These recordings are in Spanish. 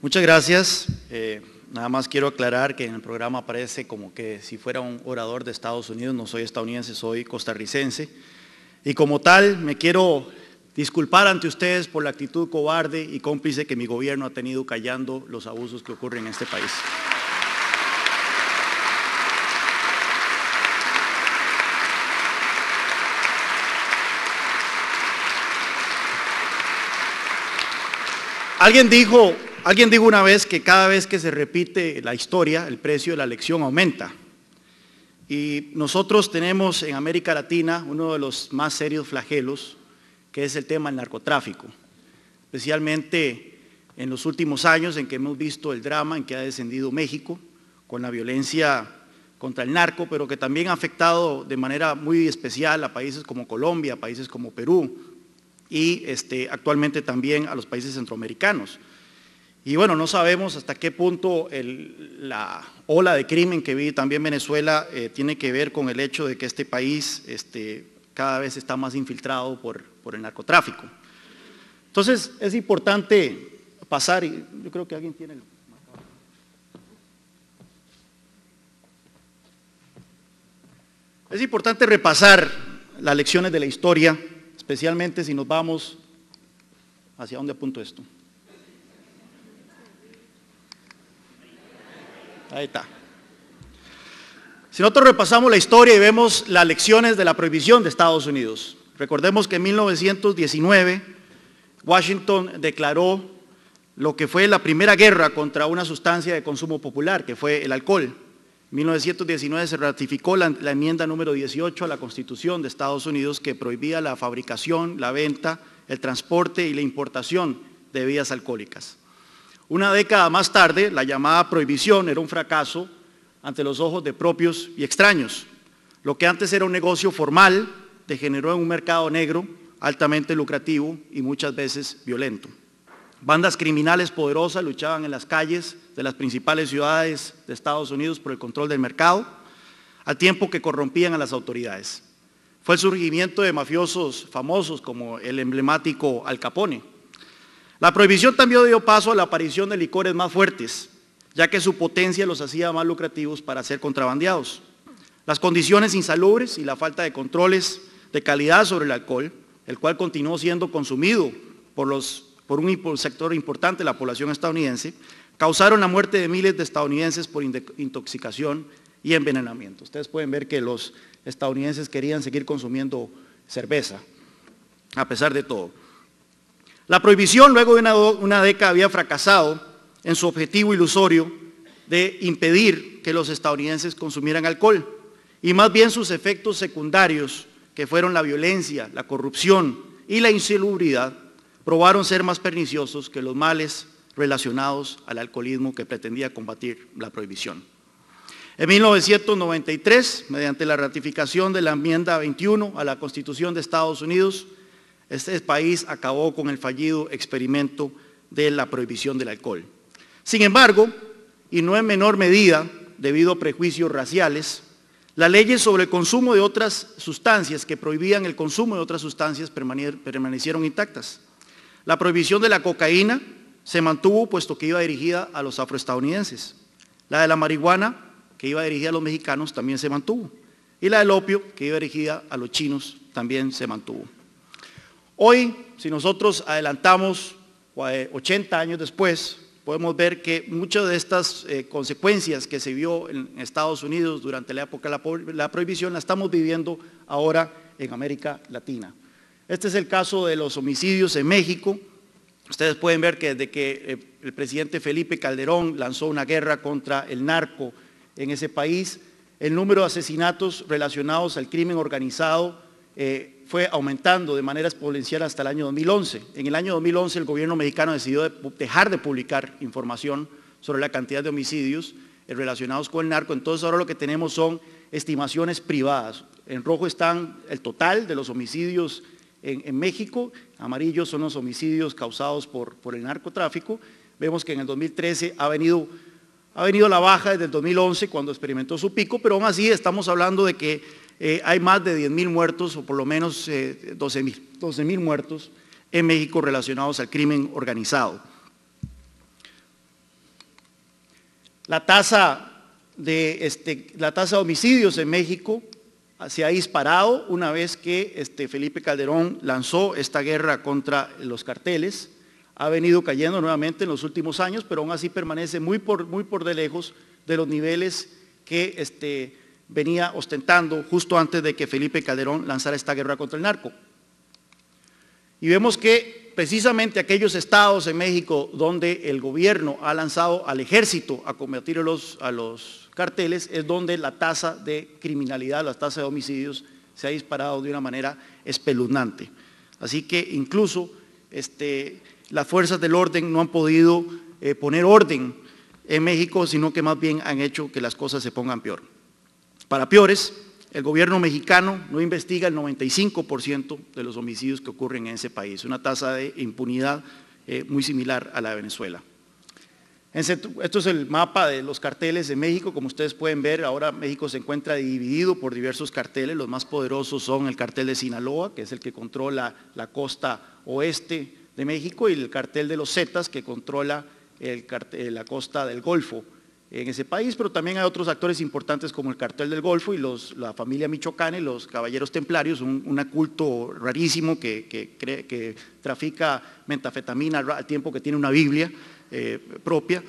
Muchas gracias. Nada más quiero aclarar que en el programa aparece como que si fuera un orador de Estados Unidos. No soy estadounidense, soy costarricense. Y como tal, me quiero disculpar ante ustedes por la actitud cobarde y cómplice que mi gobierno ha tenido callando los abusos que ocurren en este país. Alguien dijo una vez que cada vez que se repite la historia, el precio de la lección aumenta. Y nosotros tenemos en América Latina uno de los más serios flagelos, que es el tema del narcotráfico. Especialmente en los últimos años en que hemos visto el drama en que ha descendido México, con la violencia contra el narco, pero que también ha afectado de manera muy especial a países como Colombia, a países como Perú, y actualmente también a los países centroamericanos. Y bueno, no sabemos hasta qué punto la ola de crimen que vive también Venezuela tiene que ver con el hecho de que este país cada vez está más infiltrado por el narcotráfico. Entonces es importante pasar, y yo creo que alguien tiene el... Es importante repasar las lecciones de la historia, especialmente si nos vamos hacia dónde apunto esto. Ahí está. Si nosotros repasamos la historia y vemos las lecciones de la prohibición de Estados Unidos, recordemos que en 1919 Washington declaró lo que fue la primera guerra contra una sustancia de consumo popular, que fue el alcohol. En 1919 se ratificó la enmienda número 18 a la Constitución de Estados Unidos, que prohibía la fabricación, la venta, el transporte y la importación de bebidas alcohólicas. Una década más tarde, la llamada prohibición era un fracaso ante los ojos de propios y extraños. Lo que antes era un negocio formal degeneró en un mercado negro altamente lucrativo y muchas veces violento. Bandas criminales poderosas luchaban en las calles de las principales ciudades de Estados Unidos por el control del mercado, al tiempo que corrompían a las autoridades. Fue el surgimiento de mafiosos famosos como el emblemático Al Capone. La prohibición también dio paso a la aparición de licores más fuertes, ya que su potencia los hacía más lucrativos para ser contrabandeados. Las condiciones insalubres y la falta de controles de calidad sobre el alcohol, el cual continuó siendo consumido por un sector importante de la población estadounidense, causaron la muerte de miles de estadounidenses por intoxicación y envenenamiento. Ustedes pueden ver que los estadounidenses querían seguir consumiendo cerveza, a pesar de todo. La prohibición, luego de una década, había fracasado en su objetivo ilusorio de impedir que los estadounidenses consumieran alcohol, y más bien sus efectos secundarios, que fueron la violencia, la corrupción y la insalubridad, probaron ser más perniciosos que los males relacionados al alcoholismo que pretendía combatir la prohibición. En 1993, mediante la ratificación de la enmienda 21 a la Constitución de Estados Unidos, este país acabó con el fallido experimento de la prohibición del alcohol. Sin embargo, y no en menor medida debido a prejuicios raciales, las leyes sobre el consumo de otras sustancias que prohibían el consumo de otras sustancias permanecieron intactas. La prohibición de la cocaína se mantuvo puesto que iba dirigida a los afroestadounidenses. La de la marihuana, que iba dirigida a los mexicanos, también se mantuvo. Y la del opio, que iba dirigida a los chinos, también se mantuvo. Hoy, si nosotros adelantamos 80 años después, podemos ver que muchas de estas consecuencias que se vio en Estados Unidos durante la época de la prohibición, la estamos viviendo ahora en América Latina. Este es el caso de los homicidios en México. Ustedes pueden ver que desde que el presidente Felipe Calderón lanzó una guerra contra el narco en ese país, el número de asesinatos relacionados al crimen organizado fue aumentando de manera exponencial hasta el año 2011. En el año 2011 el gobierno mexicano decidió dejar de publicar información sobre la cantidad de homicidios relacionados con el narco. Entonces ahora lo que tenemos son estimaciones privadas. En rojo están el total de los homicidios en México, amarillos son los homicidios causados por el narcotráfico. Vemos que en el 2013 ha venido a la baja desde el 2011 cuando experimentó su pico, pero aún así estamos hablando de que hay más de 10.000 muertos o por lo menos 12.000 muertos en México relacionados al crimen organizado. La tasa de homicidios en México se ha disparado una vez que Felipe Calderón lanzó esta guerra contra los carteles. Ha venido cayendo nuevamente en los últimos años, pero aún así permanece muy por de lejos de los niveles que venía ostentando justo antes de que Felipe Calderón lanzara esta guerra contra el narco. Y vemos que precisamente aquellos estados en México donde el gobierno ha lanzado al ejército a combatir a los carteles es donde la tasa de criminalidad, la tasa de homicidios se ha disparado de una manera espeluznante. Así que incluso las fuerzas del orden no han podido poner orden en México, sino que más bien han hecho que las cosas se pongan peor. Para peores, el gobierno mexicano no investiga el 95% de los homicidios que ocurren en ese país, una tasa de impunidad muy similar a la de Venezuela. Esto es el mapa de los carteles de México. Como ustedes pueden ver, ahora México se encuentra dividido por diversos carteles. Los más poderosos son el cartel de Sinaloa, que es el que controla la costa oeste de México, y el cartel de los Zetas, que controla la costa del Golfo en ese país, pero también hay otros actores importantes como el cartel del Golfo y la familia michoacana y los caballeros templarios, un culto rarísimo que trafica metafetamina al tiempo que tiene una Biblia propia,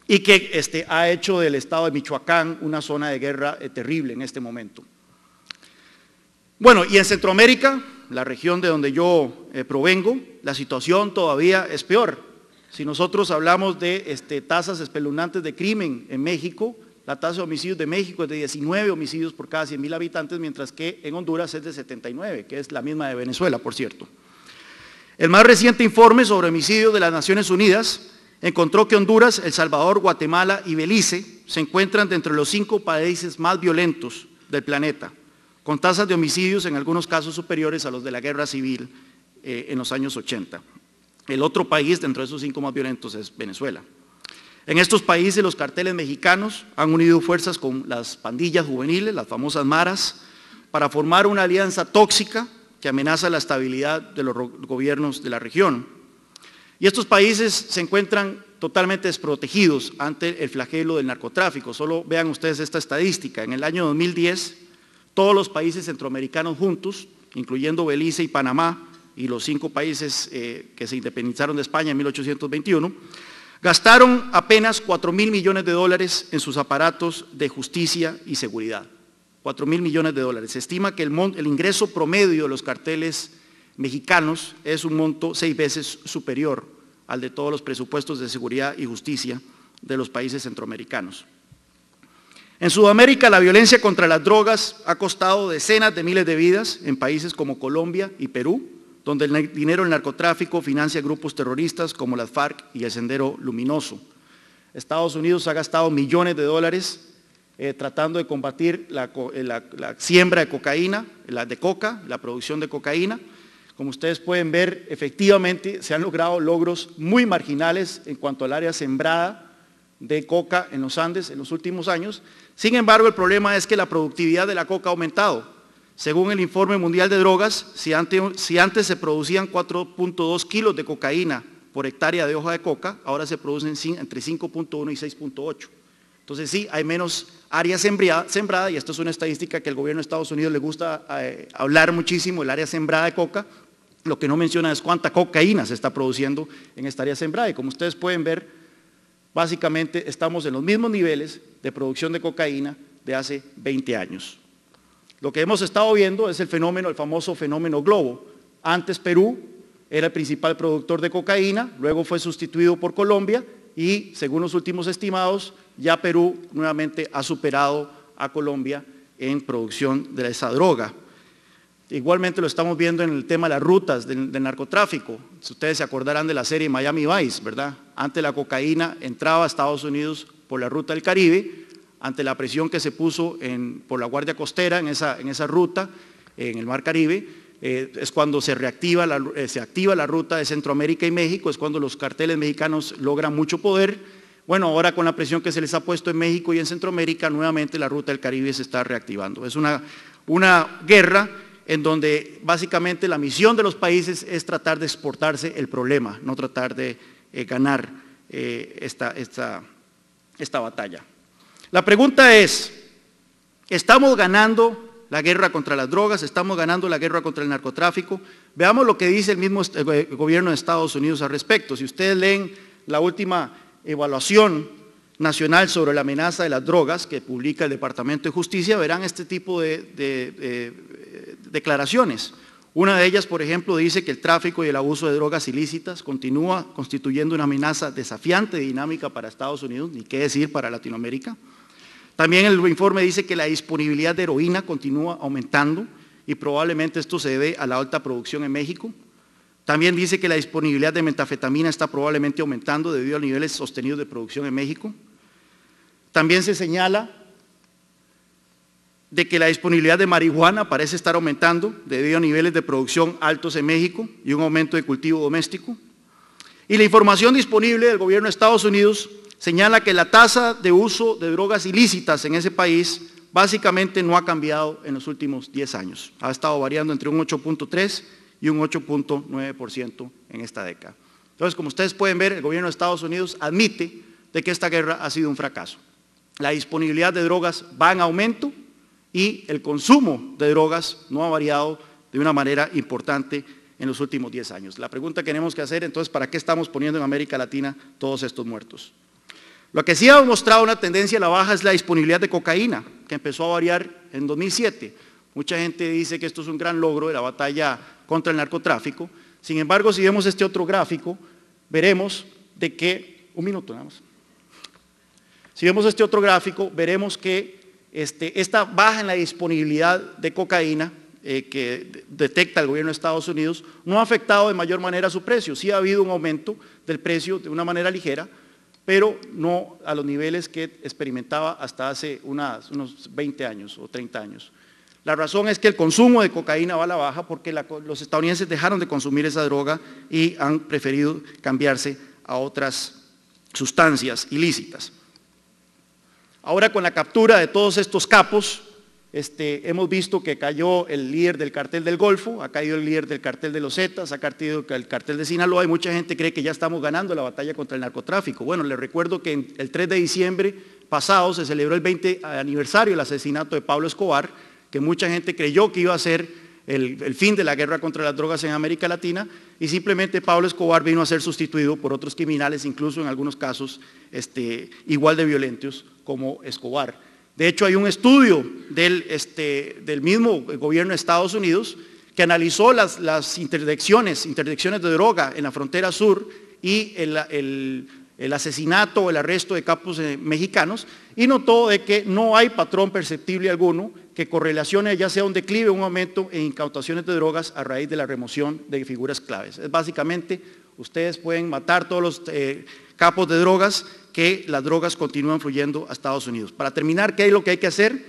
y que ha hecho del estado de Michoacán una zona de guerra terrible en este momento. Bueno, y en Centroamérica, la región de donde yo provengo, la situación todavía es peor. Si nosotros hablamos de tasas espeluznantes de crimen en México, la tasa de homicidios de México es de 19 homicidios por cada 100,000 habitantes, mientras que en Honduras es de 79, que es la misma de Venezuela, por cierto. El más reciente informe sobre homicidios de las Naciones Unidas encontró que Honduras, El Salvador, Guatemala y Belice se encuentran dentro de los 5 países más violentos del planeta, con tasas de homicidios en algunos casos superiores a los de la guerra civil en los años 80. El otro país dentro de esos 5 más violentos es Venezuela. En estos países los carteles mexicanos han unido fuerzas con las pandillas juveniles, las famosas maras, para formar una alianza tóxica que amenaza la estabilidad de los gobiernos de la región. Y estos países se encuentran totalmente desprotegidos ante el flagelo del narcotráfico. Solo vean ustedes esta estadística. En el año 2010, todos los países centroamericanos juntos, incluyendo Belice y Panamá, y los 5 países que se independizaron de España en 1821, gastaron apenas $4,000 millones en sus aparatos de justicia y seguridad. $4,000 millones. Se estima que el ingreso promedio de los carteles mexicanos es un monto 6 veces superior al de todos los presupuestos de seguridad y justicia de los países centroamericanos. En Sudamérica, la violencia contra las drogas ha costado decenas de miles de vidas en países como Colombia y Perú, donde el dinero del narcotráfico financia grupos terroristas como las FARC y el Sendero Luminoso. Estados Unidos ha gastado millones de dólares tratando de combatir la siembra de cocaína, la producción de cocaína. Como ustedes pueden ver, efectivamente se han logrado logros muy marginales en cuanto al área sembrada de coca en los Andes en los últimos años. Sin embargo, el problema es que la productividad de la coca ha aumentado. Según el Informe Mundial de Drogas, si antes se producían 4.2 kilos de cocaína por hectárea de hoja de coca, ahora se producen entre 5.1 y 6.8. Entonces sí, hay menos área sembrada, y esto es una estadística que el gobierno de Estados Unidos le gusta hablar muchísimo, el área sembrada de coca. Lo que no menciona es cuánta cocaína se está produciendo en esta área sembrada, y como ustedes pueden ver, básicamente estamos en los mismos niveles de producción de cocaína de hace 20 años. Lo que hemos estado viendo es el famoso fenómeno globo. Antes Perú era el principal productor de cocaína, luego fue sustituido por Colombia y según los últimos estimados, ya Perú nuevamente ha superado a Colombia en producción de esa droga. Igualmente lo estamos viendo en el tema de las rutas del narcotráfico. Si ustedes se acordarán de la serie Miami Vice, ¿verdad? Antes la cocaína entraba a Estados Unidos por la ruta del Caribe. Ante la presión que se puso por la Guardia Costera en esa ruta, en el Mar Caribe, es cuando se activa la ruta de Centroamérica y México, es cuando los carteles mexicanos logran mucho poder. Bueno, ahora con la presión que se les ha puesto en México y en Centroamérica, nuevamente la ruta del Caribe se está reactivando. Es una guerra en donde básicamente la misión de los países es tratar de exportarse el problema, no tratar de ganar esta esta batalla. La pregunta es, ¿estamos ganando la guerra contra las drogas? ¿Estamos ganando la guerra contra el narcotráfico? Veamos lo que dice el mismo gobierno de Estados Unidos al respecto. Si ustedes leen la última evaluación nacional sobre la amenaza de las drogas que publica el Departamento de Justicia, verán este tipo de declaraciones. Una de ellas, por ejemplo, dice que el tráfico y el abuso de drogas ilícitas continúa constituyendo una amenaza desafiante y dinámica para Estados Unidos, ni qué decir para Latinoamérica. También el informe dice que la disponibilidad de heroína continúa aumentando y probablemente esto se debe a la alta producción en México. También dice que la disponibilidad de metanfetamina está probablemente aumentando debido a niveles sostenidos de producción en México. También se señala de que la disponibilidad de marihuana parece estar aumentando debido a niveles de producción altos en México y un aumento de cultivo doméstico. Y la información disponible del gobierno de Estados Unidos señala que la tasa de uso de drogas ilícitas en ese país básicamente no ha cambiado en los últimos 10 años. Ha estado variando entre un 8.3 y un 8.9% en esta década. Entonces, como ustedes pueden ver, el gobierno de Estados Unidos admite de que esta guerra ha sido un fracaso. La disponibilidad de drogas va en aumento y el consumo de drogas no ha variado de una manera importante en los últimos 10 años. La pregunta que tenemos que hacer entonces, ¿para qué estamos poniendo en América Latina todos estos muertos? Lo que sí ha mostrado una tendencia a la baja es la disponibilidad de cocaína, que empezó a variar en 2007. Mucha gente dice que esto es un gran logro de la batalla contra el narcotráfico. Sin embargo, si vemos este otro gráfico, veremos de que, un minuto nada más. Si vemos este otro gráfico, veremos que esta baja en la disponibilidad de cocaína que detecta el gobierno de Estados Unidos no ha afectado de mayor manera su precio. Sí ha habido un aumento del precio de una manera ligera, pero no a los niveles que experimentaba hasta hace unos 20 años o 30 años. La razón es que el consumo de cocaína va a la baja porque los estadounidenses dejaron de consumir esa droga y han preferido cambiarse a otras sustancias ilícitas. Ahora, con la captura de todos estos capos, hemos visto que cayó el líder del cartel del Golfo, ha caído el líder del cartel de los Zetas, ha caído el cartel de Sinaloa y mucha gente cree que ya estamos ganando la batalla contra el narcotráfico. Bueno, les recuerdo que el 3 de diciembre pasado se celebró el 20 aniversario del asesinato de Pablo Escobar, que mucha gente creyó que iba a ser el fin de la guerra contra las drogas en América Latina y simplemente Pablo Escobar vino a ser sustituido por otros criminales, incluso en algunos casos igual de violentos como Escobar. De hecho, hay un estudio del mismo gobierno de Estados Unidos que analizó las interdicciones de droga en la frontera sur y el asesinato o el arresto de capos mexicanos y notó de que no hay patrón perceptible alguno que correlacione ya sea un declive o un aumento en incautaciones de drogas a raíz de la remoción de figuras claves. Es básicamente, ustedes pueden matar todos los capos de drogas, que las drogas continúan fluyendo a Estados Unidos. Para terminar, ¿qué es lo que hay que hacer?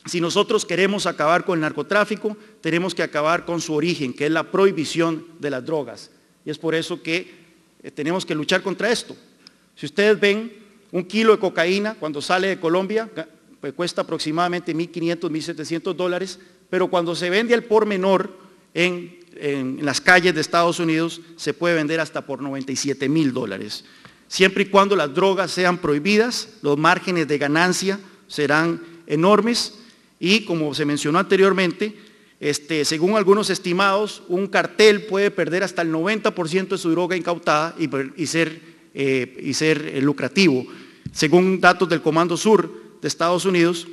Si nosotros queremos acabar con el narcotráfico, tenemos que acabar con su origen, que es la prohibición de las drogas. Y es por eso que tenemos que luchar contra esto. Si ustedes ven, un kilo de cocaína cuando sale de Colombia cuesta aproximadamente $1.500, $1.700, pero cuando se vende al por menor en las calles de Estados Unidos se puede vender hasta por $97.000. Siempre y cuando las drogas sean prohibidas, los márgenes de ganancia serán enormes y como se mencionó anteriormente, según algunos estimados, un cartel puede perder hasta el 90% de su droga incautada y ser lucrativo. Según datos del Comando Sur de Estados Unidos,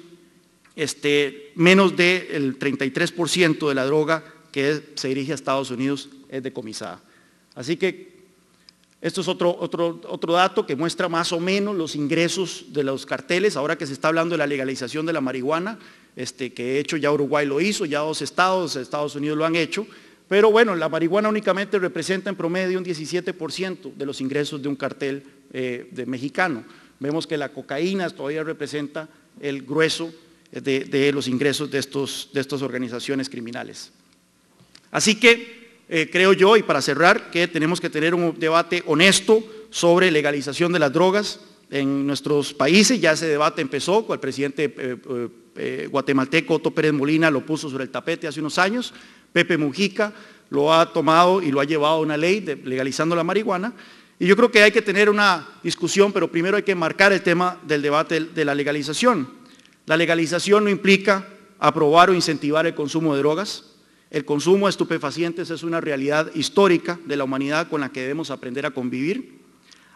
menos del 33% de la droga que se dirige a Estados Unidos es decomisada. Así que esto es otro dato que muestra más o menos los ingresos de los carteles, ahora que se está hablando de la legalización de la marihuana, que de hecho ya Uruguay lo hizo, ya 2 estados, Estados Unidos lo han hecho, pero bueno, la marihuana únicamente representa en promedio un 17% de los ingresos de un cartel mexicano. Vemos que la cocaína todavía representa el grueso de los ingresos de estas organizaciones criminales. Así que creo yo, y para cerrar, que tenemos que tener un debate honesto sobre legalización de las drogas en nuestros países. Ya ese debate empezó con el presidente guatemalteco Otto Pérez Molina, lo puso sobre el tapete hace unos años. Pepe Mujica lo ha tomado y lo ha llevado a una ley legalizando la marihuana. Y yo creo que hay que tener una discusión, pero primero hay que marcar el tema del debate de la legalización. La legalización no implica aprobar o incentivar el consumo de drogas. El consumo de estupefacientes es una realidad histórica de la humanidad con la que debemos aprender a convivir.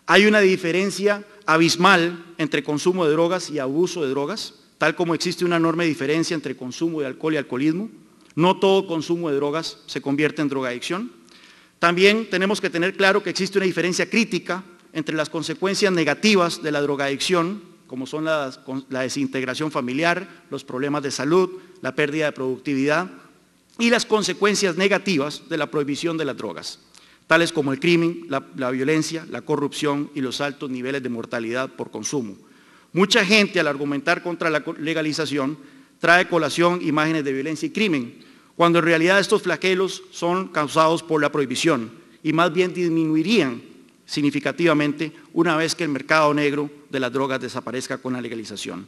Hay una diferencia abismal entre consumo de drogas y abuso de drogas, tal como existe una enorme diferencia entre consumo de alcohol y alcoholismo. No todo consumo de drogas se convierte en drogadicción. También tenemos que tener claro que existe una diferencia crítica entre las consecuencias negativas de la drogadicción, como son la desintegración familiar, los problemas de salud, la pérdida de productividad, y las consecuencias negativas de la prohibición de las drogas, tales como el crimen, la violencia, la corrupción y los altos niveles de mortalidad por consumo. Mucha gente, al argumentar contra la legalización, trae a colación imágenes de violencia y crimen, cuando en realidad estos flagelos son causados por la prohibición y más bien disminuirían significativamente una vez que el mercado negro de las drogas desaparezca con la legalización.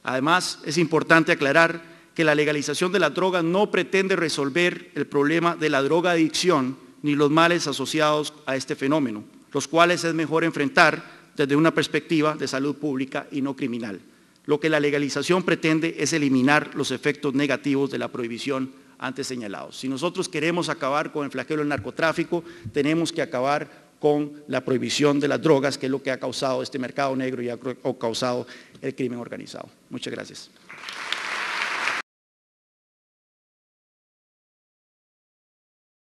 Además, es importante aclarar que la legalización de las drogas no pretende resolver el problema de la drogadicción ni los males asociados a este fenómeno, los cuales es mejor enfrentar desde una perspectiva de salud pública y no criminal. Lo que la legalización pretende es eliminar los efectos negativos de la prohibición antes señalados. Si nosotros queremos acabar con el flagelo del narcotráfico, tenemos que acabar con la prohibición de las drogas, que es lo que ha causado este mercado negro y ha causado el crimen organizado. Muchas gracias.